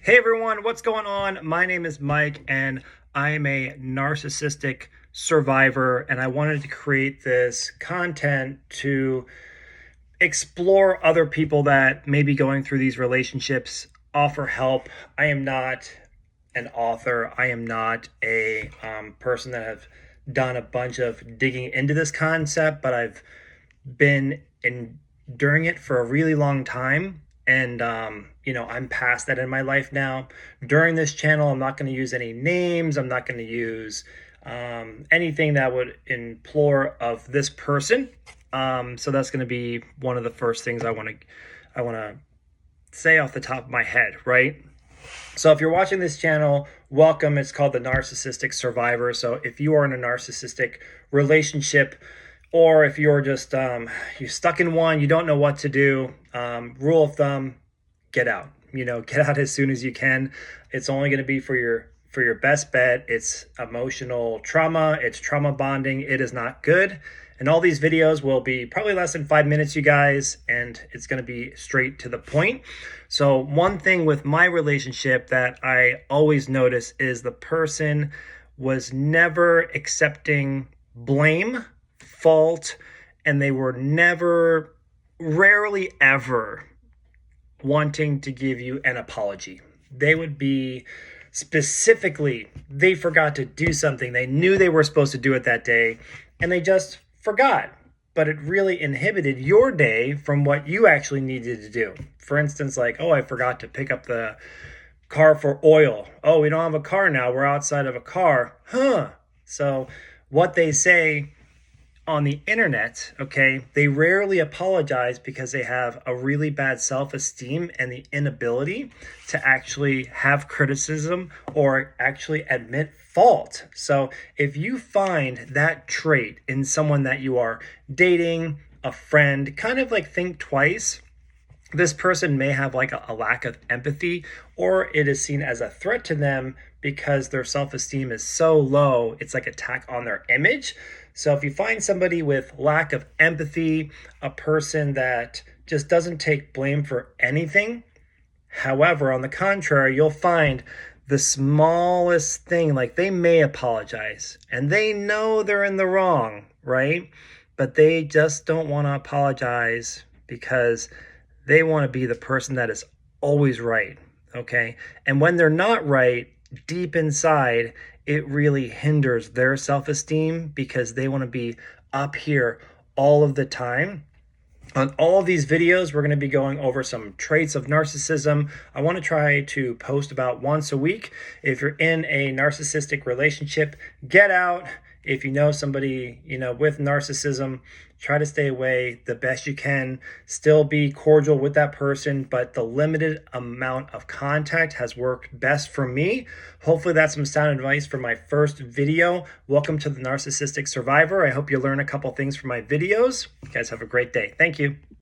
Hey everyone, what's going on? My name is Mike and I'm a narcissistic survivor, and I wanted to create this content to explore other people that may be going through these relationships, offer help. I am not an author. I am not a person that have done a bunch of digging into this concept, but I've been enduring it for a really long time. And, I'm past that in my life now. During this channel, I'm not going to use any names. I'm not going to use anything that would implore of this person. So that's going to be one of the first things I want to say off the top of my head, right? So if you're watching this channel, welcome. It's called the Narcissistic Survivor. So if you are in a narcissistic relationship, or if you're just you're stuck in one, you don't know what to do, rule of thumb, get out. Get out as soon as you can. It's only going to be for your best bet. It's emotional trauma. It's trauma bonding. It is not good. And all these videos will be probably less than 5 minutes, you guys, and it's going to be straight to the point. So one thing with my relationship that I always notice is the person was never accepting blame, fault, and they were rarely ever wanting to give you an apology. They would be specifically, they forgot to do something. They knew they were supposed to do it that day, and they just forgot. But it really inhibited your day from what you actually needed to do. For instance, like, oh, I forgot to pick up the car for oil. Oh, we don't have a car now. We're outside of a car. So what they say on the internet, okay, they rarely apologize because they have a really bad self-esteem and the inability to actually have criticism or actually admit fault. So if you find that trait in someone that you are dating, a friend, kind of like think twice. This person may have like a lack of empathy, or it is seen as a threat to them because their self-esteem is so low, it's like attack on their image. So if you find somebody with lack of empathy, a person that just doesn't take blame for anything, however, on the contrary, you'll find the smallest thing, like they may apologize and they know they're in the wrong, right? But they just don't want to apologize because they want to be the person that is always right, okay? And when they're not right, deep inside, it really hinders their self-esteem because they want to be up here all of the time. On all of these videos, we're going to be going over some traits of narcissism. I want to try to post about once a week. If you're in a narcissistic relationship, get out. If you know somebody, with narcissism, try to stay away the best you can. Still be cordial with that person, but the limited amount of contact has worked best for me. Hopefully that's some sound advice for my first video. Welcome to the Narcissistic Survivor. I hope you learn a couple things from my videos. You guys have a great day. Thank you.